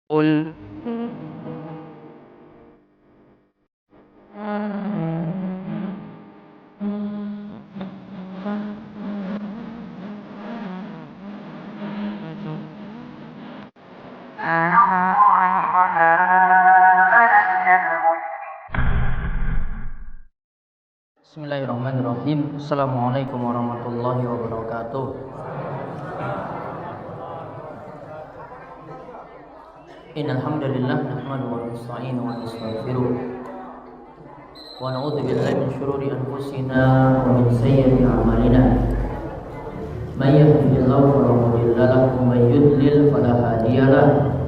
قل Bismillahirrahmanirrahim. Assalamualaikum warahmatullahi wabarakatuh. Innal hamdalillah nahmaduhu wa nasta'inuhu wa nastaghfiruh wa na'udzu billahi min shururi anfusina wa min sayyiati a'malina. May yahdihillahu fala mudilla lahu wa may yudlil fala hadiya lahu.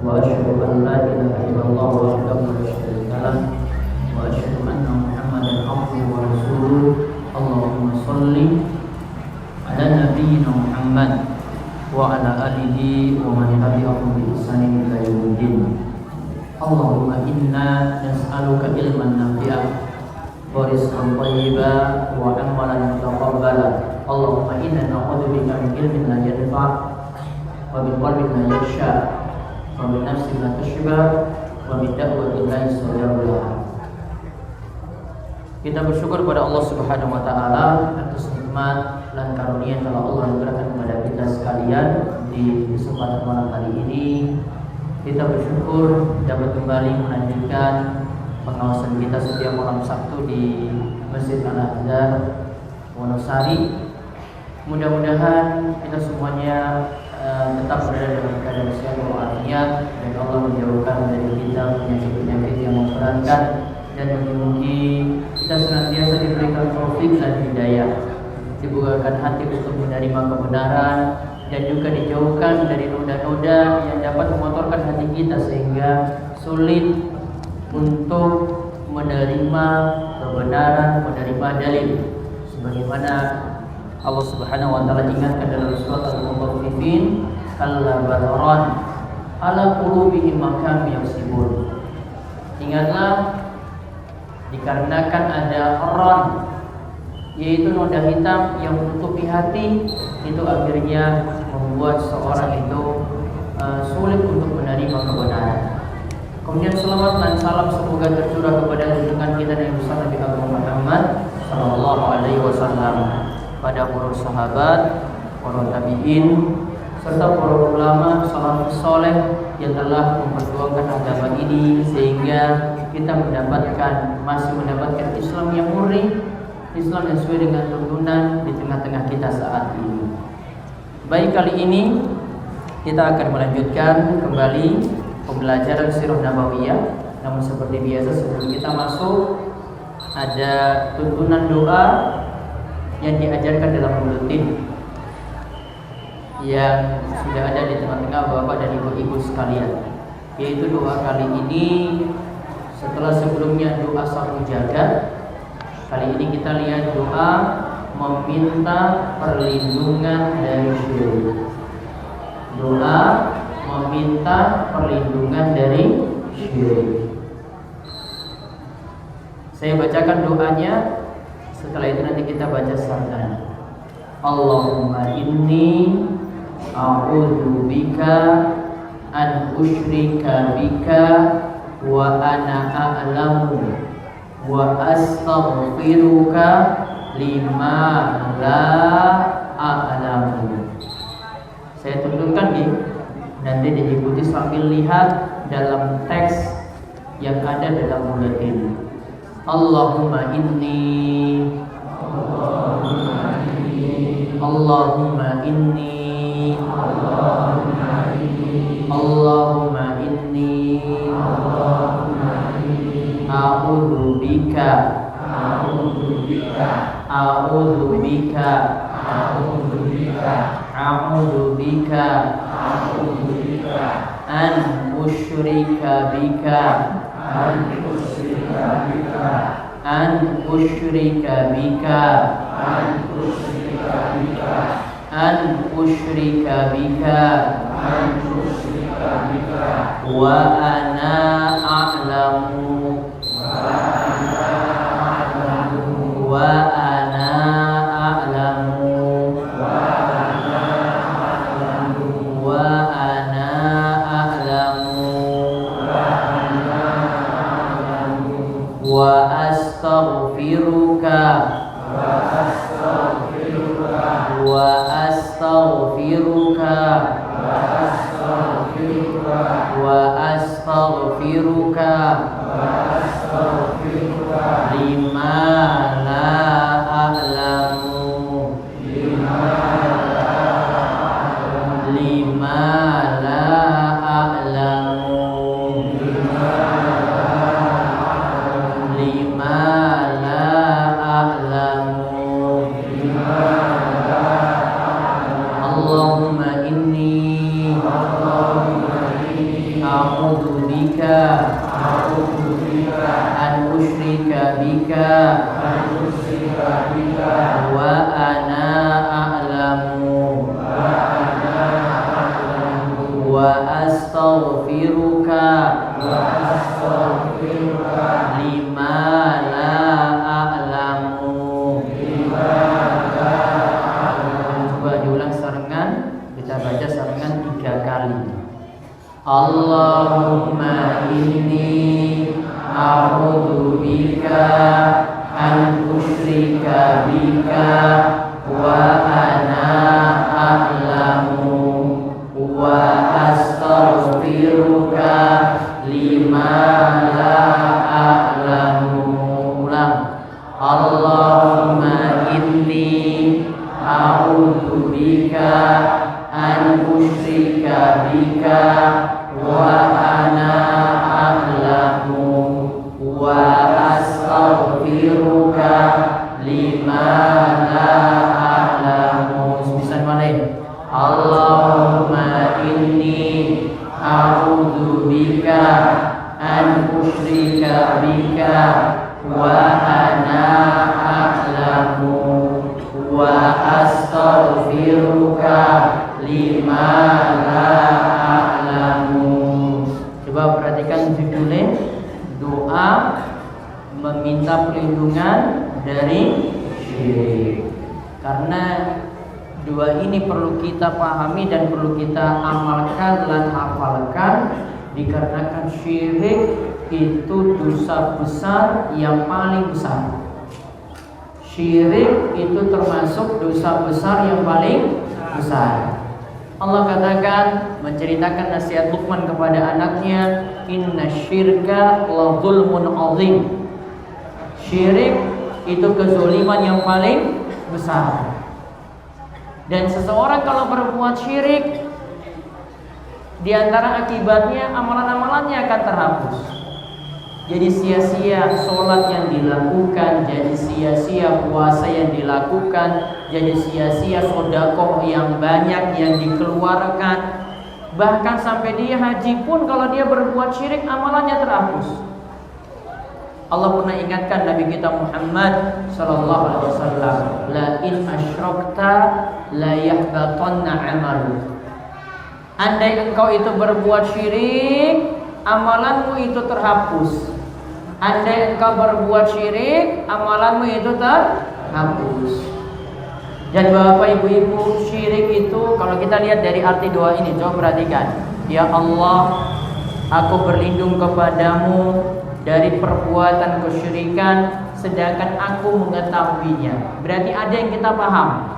Wa asyhadu an la ilaha illallah wahdahu la syarika lahu wa asyhadu anna Muhammadan abduhu wa rasuluh. Allahumma shalli ala nabiyyina Muhammad wa ala alihi wa man tabi'ahum bi ihsanin ila yaumiddin. Allahumma inna nas'aluka ilman nafi'a wa rizqan thayyiban wa amalan mutaqabbala. Allahumma inna na'udzubika min ilmin la yanfa' wa min qalbin la yakhsha wa min nafsin la tashba wa min da'watin la yustajabu laha. Kita bersyukur kepada Allah Subhanahu wa taala atas nikmat dan karunia yang telah Allah anugerahkan kepada kita sekalian di kesempatan malam hari ini. Kita bersyukur dapat kembali melanjutkan pengawasan kita setiap malam Sabtu di Masjid Al-Azhar Wonosari. Mudah-mudahan kita semuanya tetap berada dalam keadaan sehat walafiat dan Allah menjauhkan dari kita penyakit-penyakit yang memberatkan, dan mudah-mudahan kita senantiasa diberikan taufik dan hidayah, dibukakan hati untuk menerima kebenaran, dan juga dijauhkan dari noda-noda yang dapat memotorkan hati kita sehingga sulit untuk menerima kebenaran, menerima dalil. Sebagaimana Allah Subhanahu wa taala ingatkan dalam surat Al-Mutaffifin, kalla balaran ala qulubihim ma kanu yaksibun. Ingatlah, dikarenakan ada ron, yaitu noda hitam yang menutupi hati, itu akhirnya membuat seorang itu sulit untuk menerima kebenaran. Kemudian selawat dan salam semoga tercurah kepada junjungan kita Nabi Nabi Muhammad sallallahu alaihi wasallam, pada para sahabat, para tabi'in, serta para ulama salafus saleh yang telah memperjuangkan agama ini sehingga kita masih mendapatkan Islam yang murni, Islam yang sesuai dengan tuntunan di tengah-tengah kita saat ini. Baik, kali ini kita akan melanjutkan kembali pembelajaran Sirah Nabawiyah. Namun seperti biasa, sebelum kita masuk, ada tuntunan doa yang diajarkan dalam buletin yang sudah ada di tengah-tengah bapak dan ibu-ibu sekalian, yaitu doa kali ini setelah sebelumnya doa sapu jagat. Kali ini kita lihat doa meminta perlindungan dari syirik. Doa meminta perlindungan dari syirik. Saya bacakan doanya, setelah itu nanti kita baca sarana. Allahumma inni a'udzu bika an usyrika bika wa ana a'lamu wa astaghfiruka lima la a'lamu. Saya tunjukkan nanti diikuti sambil lihat dalam teks yang ada dalam buletin. Allahumma inni Allahumma inni Allahumma inni a'udzu bika a'udzu bika an usyrika bika an usyrika bika wa ana a'lamu wa ana a'lamu wa ana a'lamu astaghfiruka wa astaghfiruka wa astaghfiruka lima la a'lamu lima la a'lamu lima la a'lamu Allahumma inni a'udzu bika an usyrika bika wa ana a'lamu wa astaghfiruka lima la a'lamu. Coba diulang sarengan, kita baca sarengan 3 kali. Allahumma inni a'udzu bika an usyrika bika wa ana a'lamu wa astaghfiruka lima la a'lamu. Ulang. Allahumma inni a'udzu bika an usyrika bika wa ana a'lamu wa astaghfiruka lima la a'lamu. Bisa dimana? Allahumma inni a'udzu bika an usyrika bika wa ana a'lamu wa astaghfiruka lima la a'lamu. Coba perhatikan judulnya, doa meminta perlindungan dari syirik. Karena dua ini perlu kita pahami dan perlu kita amalkan dan hafalkan, dikarenakan syirik itu dosa besar yang paling besar. Syirik itu termasuk dosa besar yang paling besar. Allah katakan, menceritakan nasihat Luqman kepada anaknya, inna syirka la zulmun azim. Syirik itu kezaliman yang paling besar. Dan seseorang kalau berbuat syirik, di antara akibatnya amalan-amalannya akan terhapus. Jadi sia-sia sholat yang dilakukan, jadi sia-sia puasa yang dilakukan, jadi sia-sia sedekah yang banyak yang dikeluarkan. Bahkan sampai dia haji pun kalau dia berbuat syirik, amalannya terhapus. Allah pernah ingatkan Nabi kita Muhammad sallallahu alaihi wasallam, la in asyrakta la yahbatanna 'amalu. Andai engkau itu berbuat syirik, amalanmu itu terhapus. Andai engkau berbuat syirik, amalanmu itu terhapus. Dan Bapak Ibu-ibu, syirik itu kalau kita lihat dari arti doa ini, coba perhatikan. Ya Allah, aku berlindung kepadamu dari perbuatan kesyirikan sedangkan aku mengetahuinya. Berarti ada yang kita paham.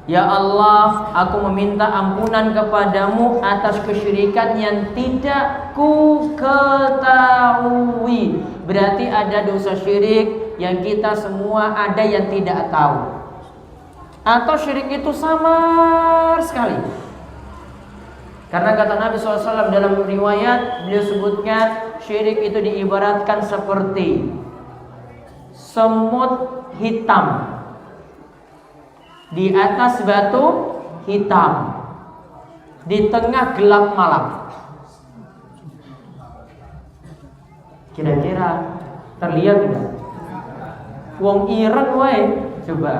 Ya Allah, aku meminta ampunan kepadamu atas kesyirikan yang tidak ku ketahui. Berarti ada dosa syirik yang kita semua ada yang tidak tahu. Atau syirik itu samar sekali. Karena kata Nabi SAW dalam riwayat, beliau sebutkan syirik itu diibaratkan seperti semut hitam di atas batu hitam di tengah gelap malam. Kira-kira terlihat tidak? Wong ireng wae. Coba.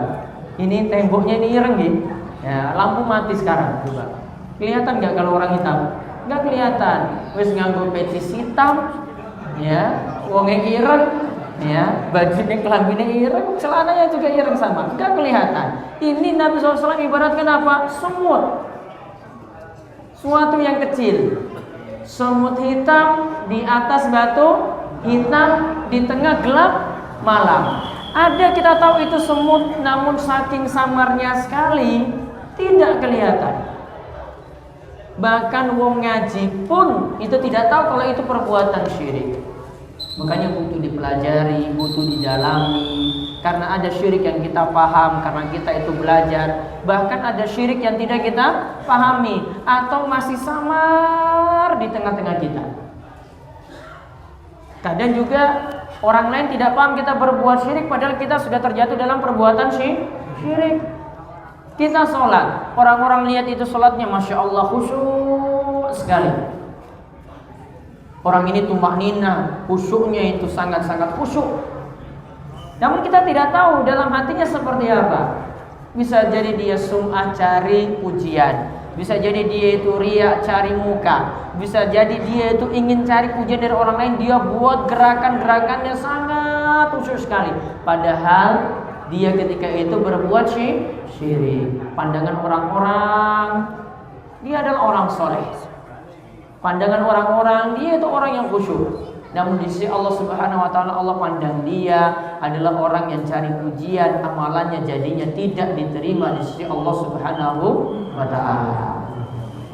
Ini temboknya ini ireng gitu. Ya, lampu mati sekarang. Coba. Kelihatan nggak kalau orang hitam? Nggak kelihatan. Wis nganggo peci hitam, ya. Wongnya ireng, ya. Bajunya kelambine ireng, celananya juga ireng sama. Nggak kelihatan. Ini Nabi SAW ibaratkan apa? Semut. Suatu yang kecil. Semut hitam di atas batu hitam di tengah gelap malam. Ada kita tahu itu semut, namun saking samarnya sekali tidak kelihatan. Bahkan wong ngaji pun itu tidak tahu kalau itu perbuatan syirik. Makanya butuh dipelajari, butuh didalami. Karena ada syirik yang kita paham karena kita itu belajar. Bahkan ada syirik yang tidak kita pahami atau masih samar di tengah-tengah kita. Kadang juga orang lain tidak paham kita berbuat syirik padahal kita sudah terjatuh dalam perbuatan syirik. Kita sholat, orang-orang lihat itu sholatnya Masya Allah khusyuk sekali. Orang ini tumaknina, khusyuknya itu sangat-sangat khusyuk. Namun kita tidak tahu dalam hatinya seperti apa. Bisa jadi dia sum'ah cari pujian, bisa jadi dia itu riya cari muka, bisa jadi dia itu ingin cari pujian dari orang lain. Dia buat gerakan-gerakannya sangat khusyuk sekali. Padahal dia ketika itu berbuat syirik. Pandangan orang-orang dia adalah orang soleh. Pandangan orang-orang dia itu orang yang khusyuk. Namun di sisi Allah Subhanahu wa taala, Allah pandang dia adalah orang yang cari pujian, amalannya jadinya tidak diterima di sisi Allah Subhanahu wa taala.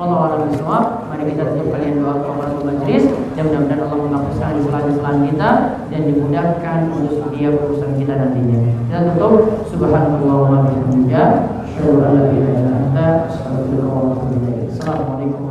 Wallahu a'lam bishawab. Mari kita tutup kalian doa kafaratul majlis. Mudah-mudahan Allah menghapuskan kesalahan-kesalahan kita dan dimudahkan untuk setiap urusan kita nantinya. Kita tutup subhanallah wa bihamdihi, asyhadu an la ilaha illa anta, astaghfiruka wa atubu ilaik. Assalamualaikum